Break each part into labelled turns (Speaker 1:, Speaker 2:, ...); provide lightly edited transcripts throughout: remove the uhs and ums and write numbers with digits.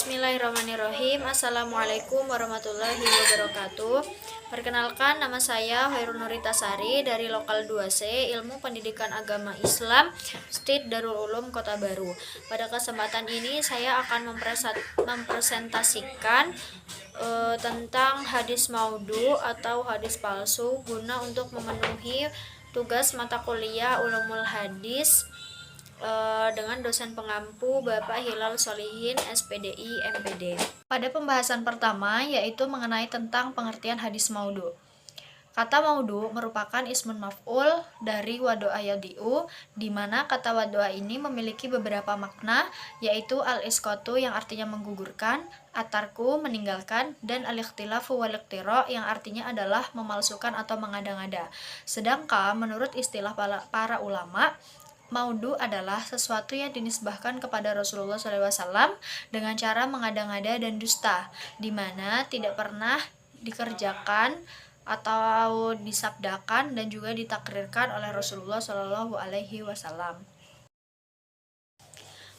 Speaker 1: Bismillahirrahmanirrahim. Assalamualaikum warahmatullahi wabarakatuh. Perkenalkan, nama saya Hoirul Nuritasari dari Lokal 2C Ilmu Pendidikan Agama Islam Stit Darul Ulum Kota Baru. Pada kesempatan ini saya akan mempresentasikan tentang hadis maudhu atau hadis palsu guna untuk memenuhi tugas mata kuliah Ulumul Hadis dengan dosen pengampu Bapak Hilal Solihin SPDI MPD. Pada pembahasan pertama yaitu mengenai tentang pengertian hadis maudhu. Kata maudhu merupakan ismun maf'ul dari wado'a yadi'u, di mana kata wado'a ini memiliki beberapa makna, yaitu al-isqatu yang artinya menggugurkan, at-tarku meninggalkan, dan al-ikhtilafu wal-iqtira yang artinya adalah memalsukan atau mengada-ngada. Sedangkan menurut istilah para ulama, maudhu adalah sesuatu yang dinisbahkan kepada Rasulullah SAW dengan cara mengada-ngada dan dusta, di mana tidak pernah dikerjakan atau disabdakan dan juga ditakrirkan oleh Rasulullah SAW.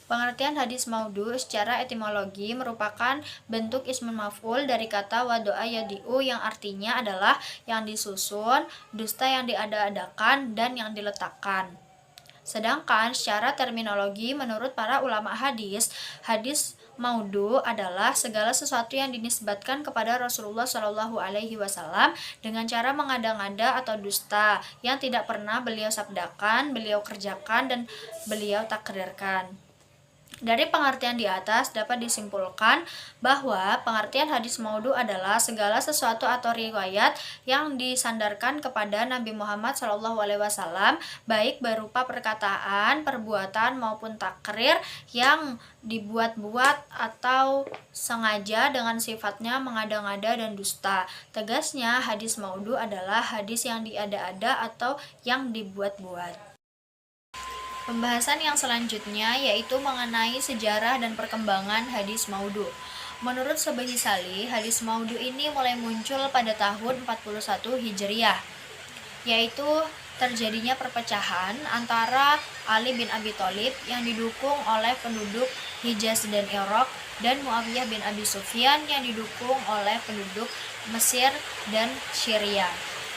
Speaker 1: Pengertian hadis maudhu secara etimologi merupakan bentuk ismun maf'ul dari kata wado'a yadi'u yang artinya adalah yang disusun, dusta yang diada-adakan, dan yang diletakkan. Sedangkan secara terminologi menurut para ulama hadis maudhu adalah segala sesuatu yang dinisbatkan kepada Rasulullah SAW dengan cara mengada-ngada atau dusta yang tidak pernah beliau sabdakan, beliau kerjakan, dan beliau takrirkan. Dari pengertian di atas dapat disimpulkan bahwa pengertian hadis maudhu adalah segala sesuatu atau riwayat yang disandarkan kepada Nabi Muhammad SAW, baik berupa perkataan, perbuatan maupun takrir yang dibuat-buat atau sengaja dengan sifatnya mengada-ngada dan dusta. Tegasnya, hadis maudhu adalah hadis yang diada-ada atau yang dibuat-buat. Pembahasan yang selanjutnya yaitu mengenai sejarah dan perkembangan hadis maudhu. Menurut Subhi Salih, hadis maudhu ini mulai muncul pada tahun 41 Hijriah, yaitu terjadinya perpecahan antara Ali bin Abi Thalib yang didukung oleh penduduk Hijaz dan Irak dan Muawiyah bin Abi Sufyan yang didukung oleh penduduk Mesir dan Syria.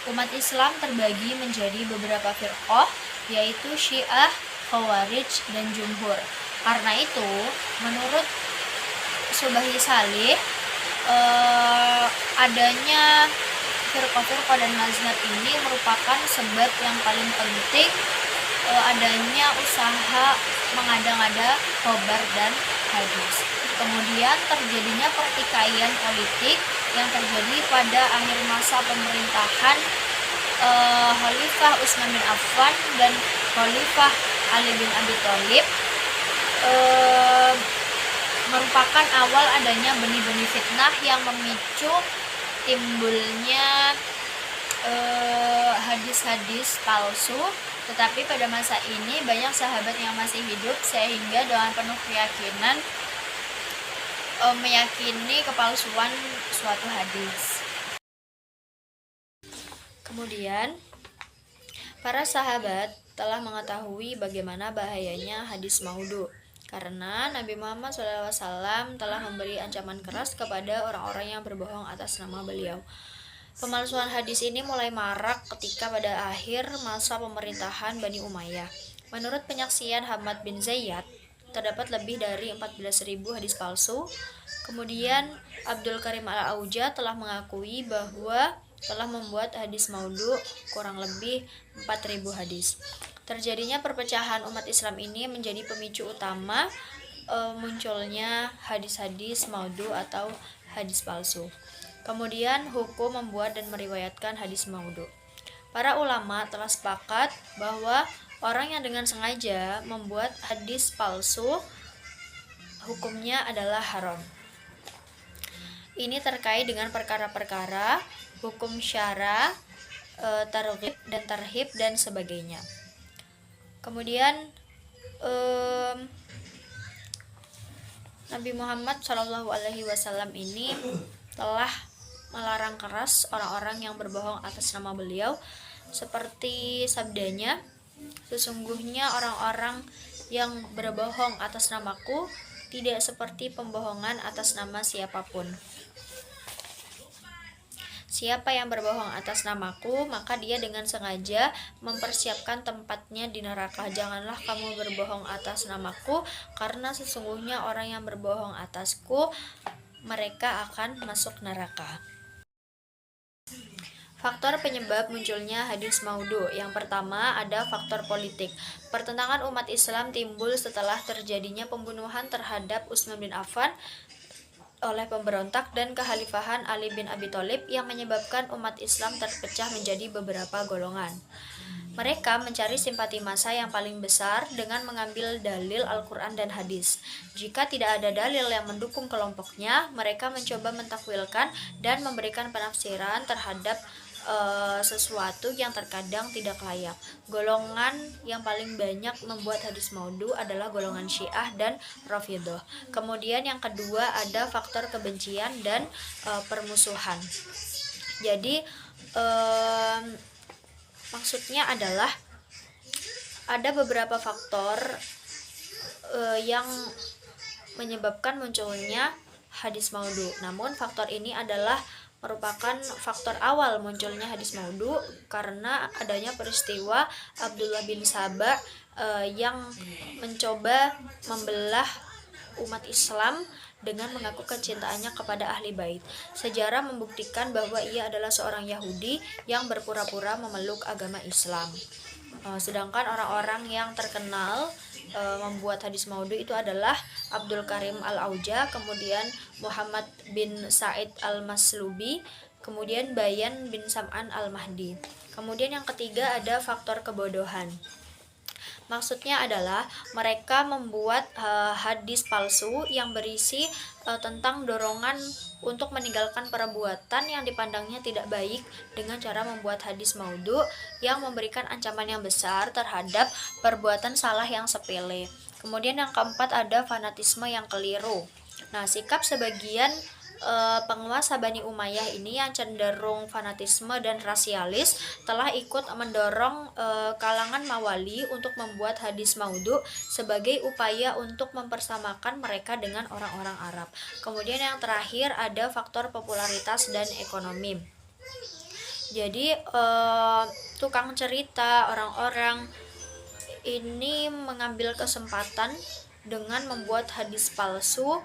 Speaker 1: Umat Islam terbagi menjadi beberapa firqah, yaitu Syiah, Khawarij, dan Jumhur. Karena itu, menurut Subhi Salih, adanya firqah-firqah dan mazhab ini merupakan sebab yang paling penting adanya usaha mengada-ngada khobar dan hadis. Kemudian terjadinya pertikaian politik yang terjadi pada akhir masa pemerintahan Khalifah Utsman bin Affan dan Khalifah Ali bin Abi Thalib, merupakan awal adanya benih-benih fitnah yang memicu timbulnya hadis-hadis palsu. Tetapi pada masa ini banyak sahabat yang masih hidup sehingga dengan penuh keyakinan meyakini kepalsuan suatu hadis. Kemudian para sahabat telah mengetahui bagaimana bahayanya hadis maudhu karena Nabi Muhammad SAW telah memberi ancaman keras kepada orang-orang yang berbohong atas nama beliau. Pemalsuan hadis ini mulai marak ketika pada akhir masa pemerintahan Bani Umayyah. Menurut penyaksian Hamad bin Zayyad, terdapat lebih dari 14.000 hadis palsu. Kemudian Abdul Karim Al-Auja telah mengakui bahwa telah membuat hadis maudhu kurang lebih 4.000 hadis. Terjadinya perpecahan umat Islam ini menjadi pemicu utama munculnya hadis-hadis maudhu atau hadis palsu. Kemudian hukum membuat dan meriwayatkan hadis maudhu. Para ulama telah sepakat bahwa orang yang dengan sengaja membuat hadis palsu hukumnya adalah haram. Ini terkait dengan perkara-perkara hukum syara, targhib dan tarhib dan sebagainya. Kemudian Nabi Muhammad SAW ini telah melarang keras orang-orang yang berbohong atas nama beliau, seperti sabdanya, sesungguhnya orang-orang yang berbohong atas namaku tidak seperti pembohongan atas nama siapapun. Siapa yang berbohong atas namaku, maka dia dengan sengaja mempersiapkan tempatnya di neraka. Janganlah kamu berbohong atas namaku, karena sesungguhnya orang yang berbohong atasku, mereka akan masuk neraka. Faktor penyebab munculnya hadis maudhu. Yang pertama ada faktor politik. Pertentangan umat Islam timbul setelah terjadinya pembunuhan terhadap Utsman bin Affan oleh pemberontak dan kekhalifahan Ali bin Abi Thalib yang menyebabkan umat Islam terpecah menjadi beberapa golongan. Mereka mencari simpati massa yang paling besar dengan mengambil dalil Al-Quran dan hadis. Jika tidak ada dalil yang mendukung kelompoknya, mereka mencoba mentakwilkan dan memberikan penafsiran terhadap sesuatu yang terkadang tidak layak. Golongan yang paling banyak membuat hadis maudhu adalah golongan Syiah dan Rafidhah. Kemudian yang kedua ada faktor kebencian dan permusuhan. Jadi maksudnya adalah ada beberapa faktor yang menyebabkan munculnya hadis maudhu. Namun faktor ini adalah merupakan faktor awal munculnya hadis maudhu karena adanya peristiwa Abdullah bin Saba yang mencoba membelah umat Islam dengan mengaku kecintaannya kepada ahli bait. Sejarah membuktikan bahwa ia adalah seorang Yahudi yang berpura-pura memeluk agama Islam. Sedangkan orang-orang yang terkenal membuat hadis maudhu itu adalah Abdul Karim Al-Auja, kemudian Muhammad bin Said Al-Maslubi, kemudian Bayan bin Sam'an Al-Mahdi. Kemudian yang ketiga ada faktor kebodohan. Maksudnya adalah mereka membuat hadis palsu yang berisi tentang dorongan untuk meninggalkan perbuatan yang dipandangnya tidak baik dengan cara membuat hadis maudhu yang memberikan ancaman yang besar terhadap perbuatan salah yang sepele. Kemudian yang keempat ada fanatisme yang keliru. Nah, sikap sebagian penguasa Bani Umayyah ini yang cenderung fanatisme dan rasialis telah ikut mendorong kalangan Mawali untuk membuat hadis maudhu sebagai upaya untuk mempersamakan mereka dengan orang-orang Arab. Kemudian yang terakhir ada faktor popularitas dan ekonomi. Jadi tukang cerita, orang-orang ini mengambil kesempatan dengan membuat hadis palsu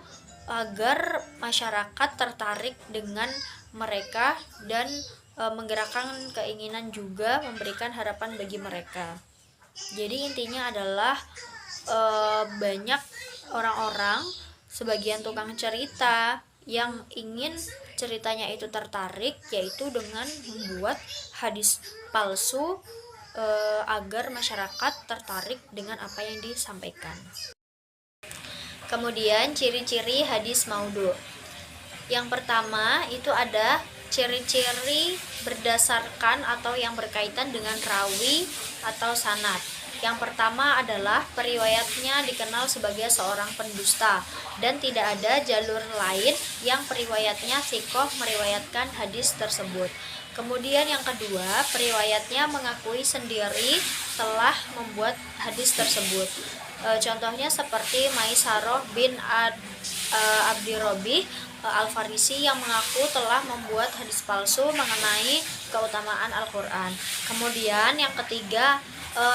Speaker 1: agar masyarakat tertarik dengan mereka dan menggerakkan keinginan juga memberikan harapan bagi mereka. Jadi intinya adalah banyak orang-orang, sebagian tukang cerita yang ingin ceritanya itu tertarik, yaitu dengan membuat hadis palsu agar masyarakat tertarik dengan apa yang disampaikan. Kemudian ciri-ciri hadis maudhu. Yang pertama itu ada ciri-ciri berdasarkan atau yang berkaitan dengan rawi atau sanad. Yang pertama adalah periwayatnya dikenal sebagai seorang pendusta dan tidak ada jalur lain yang periwayatnya thiqah meriwayatkan hadis tersebut. Kemudian yang kedua, periwayatnya mengakui sendiri telah membuat hadis tersebut. Contohnya seperti Maisarah bin Abdirobih Al-Farisi yang mengaku telah membuat hadis palsu mengenai keutamaan Al-Quran. Kemudian yang ketiga,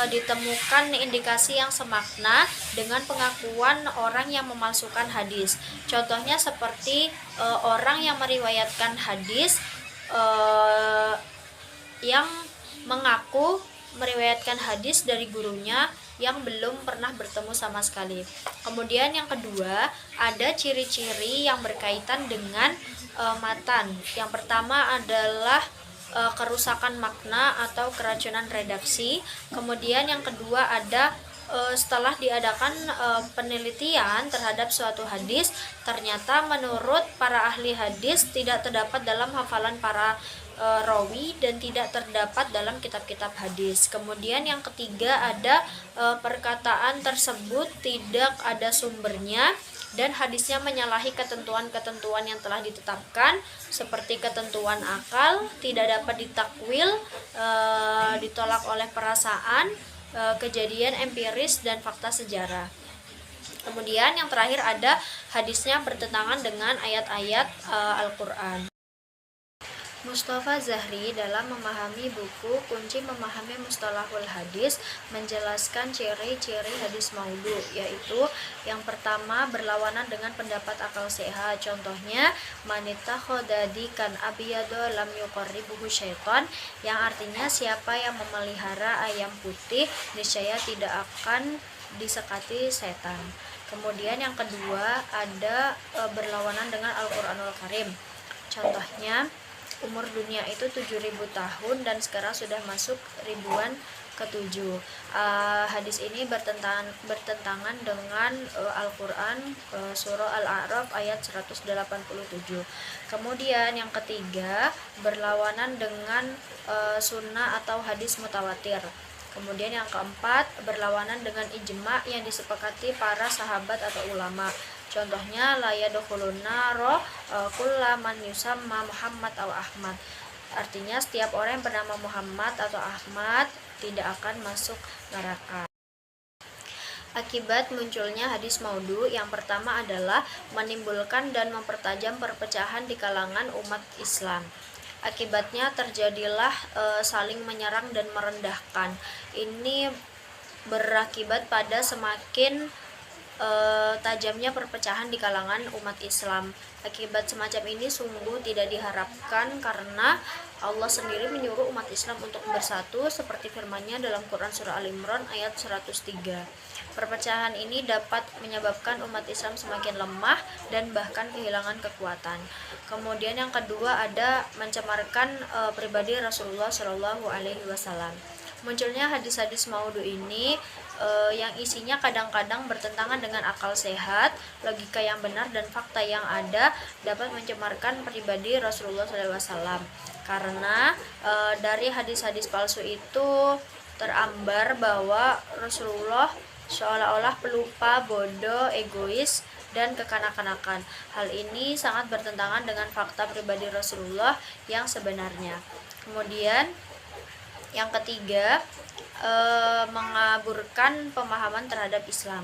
Speaker 1: ditemukan indikasi yang semakna dengan pengakuan orang yang memalsukan hadis. Contohnya seperti orang yang meriwayatkan hadis yang mengaku meriwayatkan hadis dari gurunya yang belum pernah bertemu sama sekali. Kemudian yang kedua, ada ciri-ciri yang berkaitan dengan matan. Yang pertama adalah kerusakan makna atau keracunan redaksi. Kemudian yang kedua ada setelah diadakan penelitian terhadap suatu hadis, ternyata menurut para ahli hadis tidak terdapat dalam hafalan para rawi dan tidak terdapat dalam kitab-kitab hadis. Kemudian yang ketiga ada perkataan tersebut tidak ada sumbernya dan hadisnya menyalahi ketentuan-ketentuan yang telah ditetapkan seperti ketentuan akal, tidak dapat ditakwil, ditolak oleh perasaan, kejadian empiris dan fakta sejarah. Kemudian yang terakhir ada hadisnya bertentangan dengan ayat-ayat Al-Quran. Mustafa Zahri dalam memahami buku Kunci Memahami Mustalahul Hadis menjelaskan ciri-ciri hadis maudhu, yaitu yang pertama berlawanan dengan pendapat akal sehat. Contohnya manita khodadi kan abiyado lam yuqarribuhu syaitan, yang artinya siapa yang memelihara ayam putih niscaya tidak akan disekati setan. Kemudian yang kedua ada berlawanan dengan Al-Qur'anul Karim. Contohnya umur dunia itu 7.000 tahun dan sekarang sudah masuk ribuan ke-7. Hadis ini bertentangan dengan Al-Quran, surah Al-A'raf ayat 187. Kemudian yang ketiga berlawanan dengan sunnah atau hadis mutawatir. Kemudian yang keempat berlawanan dengan ijma yang disepakati para sahabat atau ulama. Contohnya la yadkhuluna ro kullaman yusamma Muhammad atau Ahmad. Artinya setiap orang yang bernama Muhammad atau Ahmad tidak akan masuk neraka. Akibat munculnya hadis maudhu yang pertama adalah menimbulkan dan mempertajam perpecahan di kalangan umat Islam. Akibatnya terjadilah saling menyerang dan merendahkan. Ini berakibat pada semakin tajamnya perpecahan di kalangan umat Islam. Akibat semacam ini sungguh tidak diharapkan, karena Allah sendiri menyuruh umat Islam untuk bersatu seperti firman-Nya dalam Quran surah Al-Imran ayat 103. Perpecahan ini dapat menyebabkan umat Islam semakin lemah dan bahkan kehilangan kekuatan. Kemudian yang kedua ada mencemarkan pribadi Rasulullah Shallallahu Alaihi Wasallam. Munculnya hadis-hadis maudhu ini yang isinya kadang-kadang bertentangan dengan akal sehat, logika yang benar dan fakta yang ada, dapat mencemarkan pribadi Rasulullah SAW. Karena dari hadis-hadis palsu itu terambar bahwa Rasulullah seolah-olah pelupa, bodoh, egois, dan kekanak-kanakan. Hal ini sangat bertentangan dengan fakta pribadi Rasulullah yang sebenarnya. Kemudian yang ketiga, mengaburkan pemahaman terhadap Islam.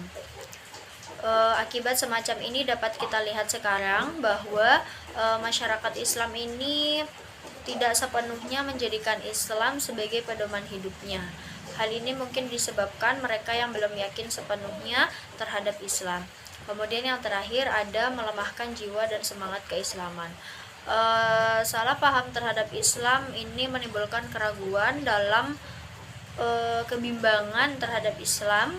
Speaker 1: Akibat semacam ini dapat kita lihat sekarang bahwa masyarakat Islam ini tidak sepenuhnya menjadikan Islam sebagai pedoman hidupnya. Hal ini mungkin disebabkan mereka yang belum yakin sepenuhnya terhadap Islam. Kemudian yang terakhir ada melemahkan jiwa dan semangat keislaman. Salah paham terhadap Islam ini menimbulkan keraguan dalam kebimbangan terhadap Islam,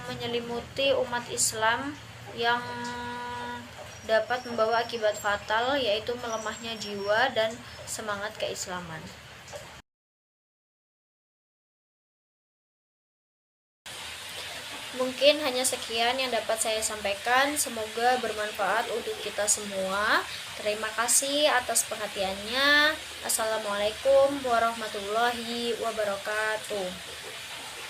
Speaker 1: menyelimuti umat Islam yang dapat membawa akibat fatal, yaitu melemahnya jiwa dan semangat keislaman. Mungkin hanya sekian yang dapat saya sampaikan. Semoga bermanfaat untuk kita semua. Terima kasih atas perhatiannya. Assalamualaikum warahmatullahi wabarakatuh.